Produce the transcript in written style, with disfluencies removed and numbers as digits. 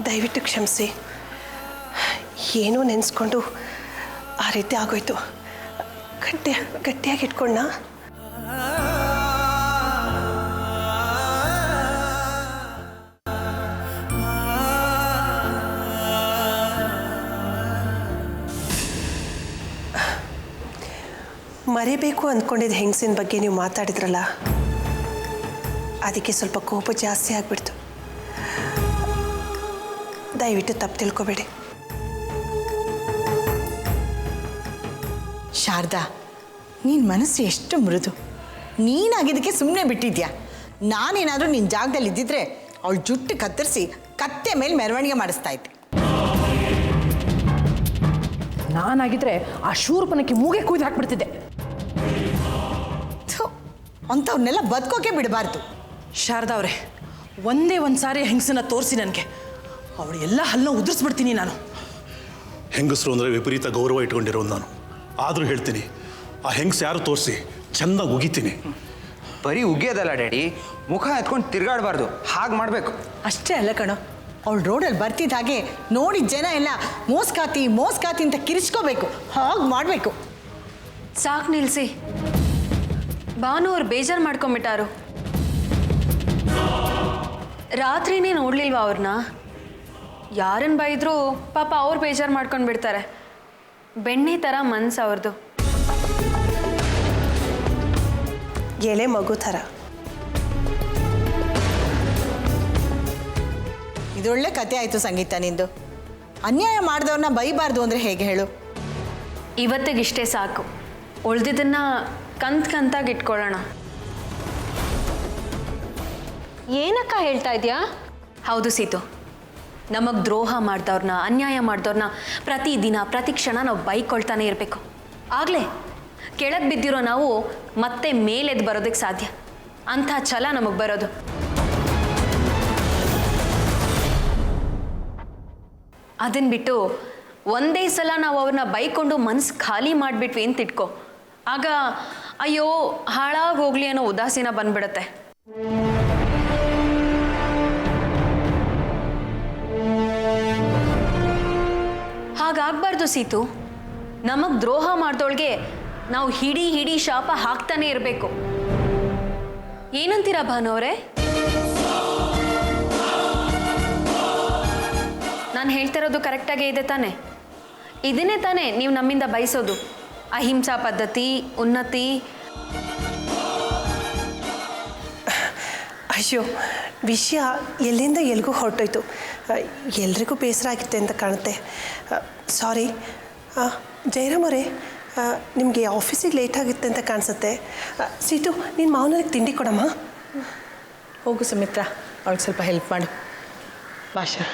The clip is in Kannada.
ದಯವಿಟ್ಟು ಕ್ಷಮಿಸಿ. ಏನೋ ನೆನೆಸ್ಕೊಂಡು ಆ ರೀತಿ ಆಗೋಯ್ತು. ಗಟ್ಟಿಯಾಗಿ ಇಟ್ಕೊಂಡ. ಮರಿಬೇಕು ಅಂದ್ಕೊಂಡಿದ್ದ ಹೆಂಗಸಿನ ಬಗ್ಗೆ ನೀವು ಮಾತಾಡಿದ್ರಲ್ಲ, ಅದಕ್ಕೆ ಸ್ವಲ್ಪ ಕೋಪ ಜಾಸ್ತಿ ಆಗಿಬಿಡ್ತು. ದಯವಿಟ್ಟು ತಪ್ಪು ತಿಳ್ಕೊಬೇಡಿ. ಶಾರದಾ, ನಿನ್ನ ಮನಸ್ಸು ಎಷ್ಟು ಮೃದು. ನೀನಾಗಿದ್ದಕ್ಕೆ ಸುಮ್ಮನೆ ಬಿಟ್ಟಿದ್ಯಾ. ನಾನೇನಾದರೂ ನಿನ್ನ ಜಾಗದಲ್ಲಿ ಇದ್ದಿದ್ರೆ ಅವಳು ಜುಟ್ಟು ಕತ್ತರಿಸಿ ಕತ್ತೆ ಮೇಲೆ ಮೆರವಣಿಗೆ ಮಾಡಿಸ್ತಾ ಇದ್ದೆ. ನಾನಾಗಿದ್ರೆ ಆ ಶೂರ್ಪನಕ್ಕೆ ಮೂಗೆ ಕುಯ್ದು ಹಾಕ್ಬಿಡ್ತಿದ್ದೆ. ಅಂಥವ್ರನ್ನೆಲ್ಲ ಬದುಕೋಕೆ ಬಿಡಬಾರ್ದು. ಶಾರದಾ ಅವರೇ, ಒಂದೇ ಒಂದು ಸಾರಿ ಹೆಂಗಸನ್ನ ತೋರಿಸಿ ನನಗೆ, ಅವಳು ಎಲ್ಲ ಹಲ್ಲನ್ನ ಉದುರಿಸ್ಬಿಡ್ತೀನಿ ನಾನು. ಹೆಂಗಸರು ಅಂದರೆ ವಿಪರೀತ ಗೌರವ ಇಟ್ಕೊಂಡಿರೋದು ನಾನು. ಆದರೂ ಹೇಳ್ತೀನಿ, ಆ ಹೆಂಗಸ್ ಯಾರು ತೋರಿಸಿ ಚೆನ್ನಾಗಿ ಉಗಿತೀನಿ. ಬರೀ ಉಗಿಯೋದಲ್ಲ ಡ್ಯಾಡಿ, ಮುಖ ಎತ್ಕೊಂಡು ತಿರುಗಾಡಬಾರ್ದು, ಹಾಗೆ ಮಾಡಬೇಕು. ಅಷ್ಟೇ ಅಲ್ಲ ಕಣೋ, ಅವಳು ರೋಡಲ್ಲಿ ಬರ್ತಿದ್ದ ಹಾಗೆ ನೋಡಿದ ಜನ ಎಲ್ಲ ಮೋಸ್ಕಾತಿ ಅಂತ ಕಿರಿಚ್ಕೋಬೇಕು. ಹಾಗೆ ಮಾಡಬೇಕು. ಸಾಕು ನಿಲ್ಲಿಸಿ. ಭಾನು ಅವ್ರು ಬೇಜಾರು ಮಾಡ್ಕೊಂಬಿಟ್ಟಾರು. ರಾತ್ರಿನೇ ನೋಡ್ಲಿಲ್ವಾ ಅವ್ರನ್ನ? ಯಾರನ್ನು ಬೈದರೂ ಪಾಪ ಅವ್ರು ಬೇಜಾರು ಮಾಡ್ಕೊಂಡು ಬಿಡ್ತಾರೆ. ಬೆಣ್ಣೆ ಥರ ಮನ್ಸು ಅವ್ರದ್ದು. ಎಳೆ ಮಗು ಥರ. ಇದೊಳ್ಳೆ ಕತೆ ಆಯಿತು ಸಂಗೀತ ನಿಂದು. ಅನ್ಯಾಯ ಮಾಡಿದವ್ರನ್ನ ಬೈಬಾರ್ದು ಅಂದರೆ ಹೇಗೆ ಹೇಳು? ಇವತ್ತಿಗಿಷ್ಟೇ ಸಾಕು. ಉಳ್ದಿದ್ದನ್ನು ಕಂತಾಗಿ ಇಟ್ಕೊಳ್ಳೋಣ. ಏನಕ್ಕ ಹೇಳ್ತಾ ಇದೆಯಾ? ಹೌದು ಸೀತು, ನಮಗೆ ದ್ರೋಹ ಮಾಡಿದವ್ರನ್ನ, ಅನ್ಯಾಯ ಮಾಡಿದವ್ರನ್ನ ಪ್ರತಿದಿನ ಪ್ರತಿ ಕ್ಷಣ ನಾವು ಬೈಕೊಳ್ತಾನೆ ಇರಬೇಕು. ಆಗಲೇ ಕೆಳಗೆ ಬಿದ್ದಿರೋ ನಾವು ಮತ್ತೆ ಮೇಲೆದ್ದು ಬರೋದಕ್ಕೆ ಸಾಧ್ಯ. ಅಂಥ ಛಲ ನಮಗೆ ಬರೋದು. ಅದನ್ನು ಬಿಟ್ಟು ಒಂದೇ ಸಲ ನಾವು ಅವ್ರನ್ನ ಬೈಕೊಂಡು ಮನಸ್ಸು ಖಾಲಿ ಮಾಡಿಬಿಟ್ವಿ ಅಂತ ಇಟ್ಕೋ, ಆಗ ಅಯ್ಯೋ ಹಾಳಾಗಿ ಹೋಗ್ಲಿ ಅನ್ನೋ ಉದಾಸೀನ ಬಂದ್ಬಿಡತ್ತೆ. ಹಾಗಾಗಬಾರ್ದು ಸೀತು. ನಮಗೆ ದ್ರೋಹ ಮಾಡ್ದೋಳ್ಗೆ ನಾವು ಹಿಡಿ ಶಾಪ ಹಾಕ್ತಾನೆ ಇರಬೇಕು. ಏನಂತೀರಾ ಭಾನುವರೇ? ನಾನು ಹೇಳ್ತಿರೋದು ಕರೆಕ್ಟಾಗೇ ಇದೆ ತಾನೆ? ಇದನ್ನೇ ತಾನೇ ನೀವು ನಮ್ಮಿಂದ ಬಯಸೋದು? ಅಹಿಂಸಾ ಪದ್ಧತಿ, ಉನ್ನತಿ. ಅಯ್ಯೋ, ವಿಷಯ ಎಲ್ಲಿಂದ ಎಲ್ಗೂ ಹೊರಟೋಯ್ತು. ಎಲ್ರಿಗೂ ಬೇಸರ ಆಗಿತ್ತೆ ಅಂತ ಕಾಣುತ್ತೆ. ಸಾರಿ. ಜಯರಾಮ್ ಅವರೇ, ನಿಮಗೆ ಆಫೀಸಿಗೆ ಲೇಟ್ ಆಗುತ್ತೆ ಅಂತ ಕಾಣಿಸುತ್ತೆ. ಸೀಟು, ನಿನ್ನ ಮಾವನಿಗೆ ತಿಂಡಿ ಕೊಡಮ್ಮ. ಹೋಗು ಸುಮಿತ್ರಾ, ಅವಳಿಗೆ ಸ್ವಲ್ಪ ಹೆಲ್ಪ್ ಮಾಡು. ಭಾಷಾ.